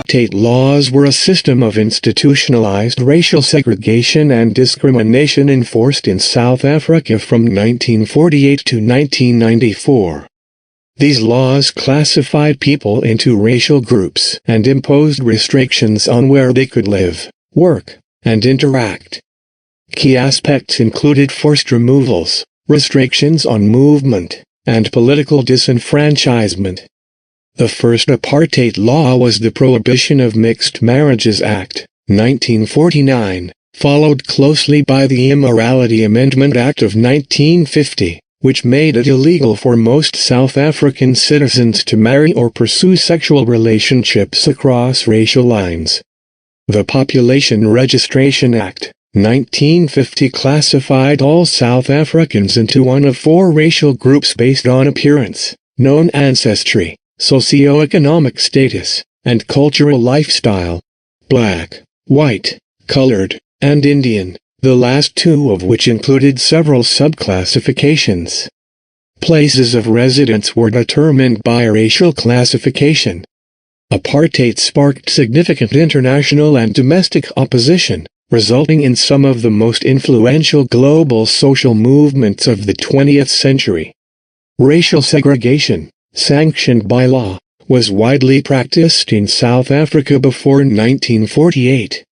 apartheid laws were a system of institutionalized racial segregation and discrimination enforced in South Africa from 1948 to 1994. These laws classified people into racial groups and imposed restrictions on where they could live, work, and interact. Key aspects included forced removals, restrictions on movement, and political disenfranchisement. The first apartheid law was the Prohibition of Mixed Marriages Act, 1949, followed closely by the Immorality Amendment Act of 1950, which made it illegal for most South African citizens to marry or pursue sexual relationships across racial lines. The Population Registration Act, 1950 classified all South Africans into one of four racial groups based on appearance, known ancestry, socioeconomic status, and cultural lifestyle: black, white, colored, and Indian, the last two of which included several subclassifications. Places of residence were determined by racial classification. Apartheid sparked significant international and domestic opposition, resulting in some of the most influential global social movements of the 20th century. Racial segregation, sanctioned by law, was widely practiced in South Africa before 1948.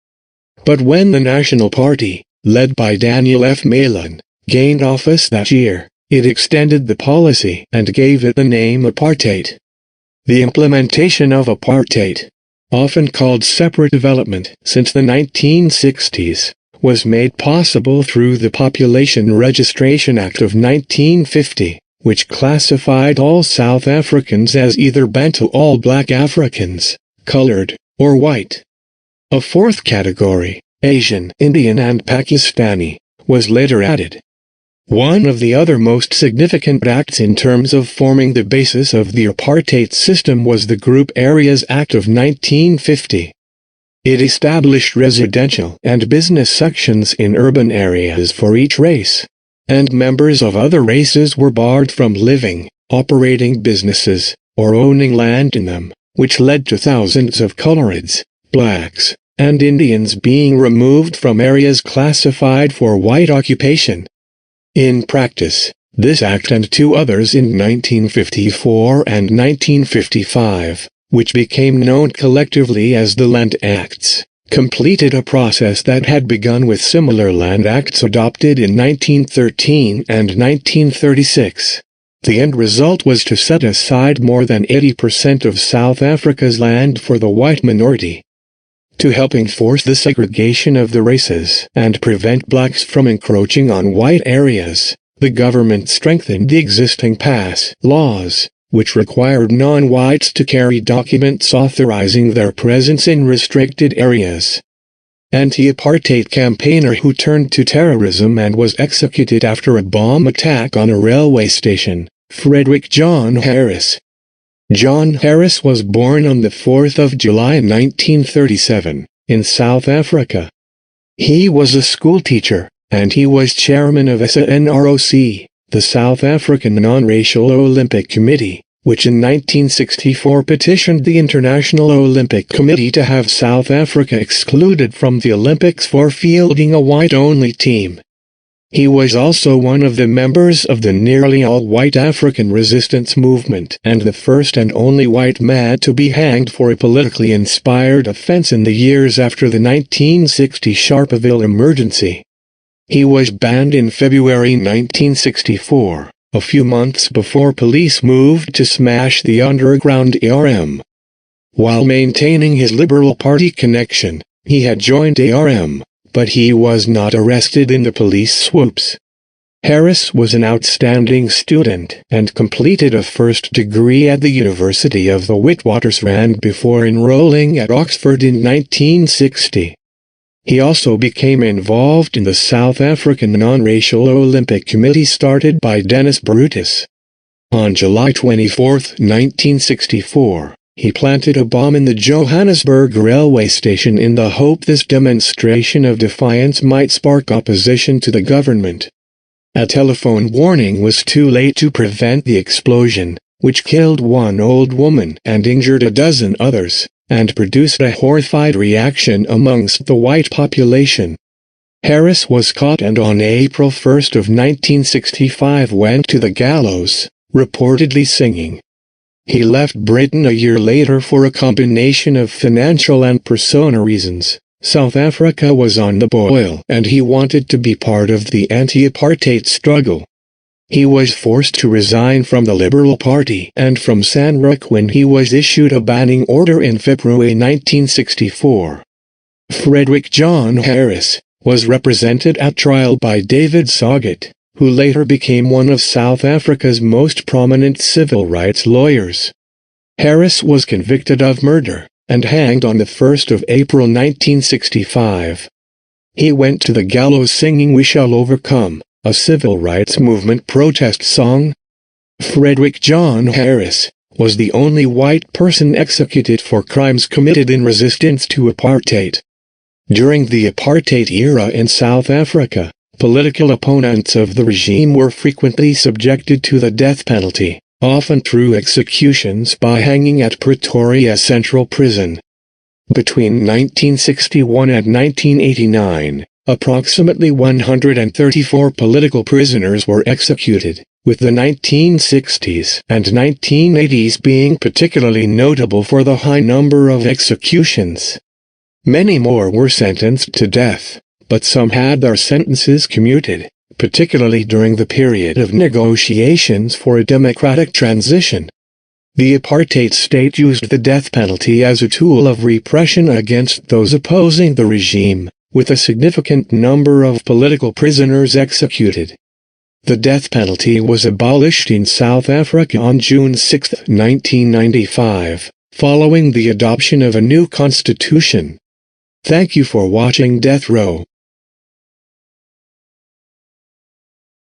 But when the National Party, led by Daniel F. Malan, gained office that year, it extended the policy and gave it the name apartheid. The implementation of apartheid, often called separate development since the 1960s, was made possible through the Population Registration Act of 1950, which classified all South Africans as either Bantu all black Africans, colored, or white. A fourth category, Asian, Indian and Pakistani, was later added. One of the other most significant acts in terms of forming the basis of the apartheid system was the Group Areas Act of 1950. It established residential and business sections in urban areas for each race, and members of other races were barred from living, operating businesses, or owning land in them, which led to thousands of coloreds, blacks, and Indians being removed from areas classified for white occupation. In practice, this act and two others in 1954 and 1955, which became known collectively as the Land Acts, completed a process that had begun with similar land acts adopted in 1913 and 1936. The end result was to set aside more than 80% of South Africa's land for the white minority. To help enforce the segregation of the races and prevent blacks from encroaching on white areas, the government strengthened the existing pass laws, which required non-whites to carry documents authorizing their presence in restricted areas. Anti-apartheid campaigner who turned to terrorism and was executed after a bomb attack on a railway station, Frederick John Harris. John Harris was born on the 4th of July 1937, in South Africa. He was a schoolteacher, and he was chairman of SANROC, the South African Non-Racial Olympic Committee, which in 1964 petitioned the International Olympic Committee to have South Africa excluded from the Olympics for fielding a white-only team. He was also one of the members of the nearly all-white African resistance movement and the first and only white man to be hanged for a politically inspired offense in the years after the 1960 Sharpeville emergency. He was banned in February 1964, a few months before police moved to smash the underground ARM. While maintaining his Liberal Party connection, he had joined ARM, but he was not arrested in the police swoops. Harris was an outstanding student and completed a first degree at the University of the Witwatersrand before enrolling at Oxford in 1960. He also became involved in the South African Non-Racial Olympic Committee started by Dennis Brutus. On July 24, 1964, he planted a bomb in the Johannesburg railway station in the hope this demonstration of defiance might spark opposition to the government. A telephone warning was too late to prevent the explosion, which killed one old woman and injured a dozen others, and produced a horrified reaction amongst the white population. Harris was caught and on April 1 of 1965 went to the gallows, reportedly singing. He left Britain a year later for a combination of financial and personal reasons. South Africa was on the boil and he wanted to be part of the anti-apartheid struggle. He was forced to resign from the Liberal Party and from SANRC when he was issued a banning order in February 1964. Frederick John Harris was represented at trial by David Soggett, who later became one of South Africa's most prominent civil rights lawyers. Harris was convicted of murder and hanged on the 1st of April 1965. He went to the gallows singing "We Shall Overcome," a civil rights movement protest song. Frederick John Harris was the only white person executed for crimes committed in resistance to apartheid. During the apartheid era in South Africa, political opponents of the regime were frequently subjected to the death penalty, often through executions by hanging at Pretoria Central Prison. Between 1961 and 1989, approximately 134 political prisoners were executed, with the 1960s and 1980s being particularly notable for the high number of executions. Many more were sentenced to death, but some had their sentences commuted, particularly during the period of negotiations for a democratic transition. The apartheid state used the death penalty as a tool of repression against those opposing the regime, with a significant number of political prisoners executed. The death penalty was abolished in South Africa on June 6, 1995, following the adoption of a new constitution. Thank you for watching Death Row.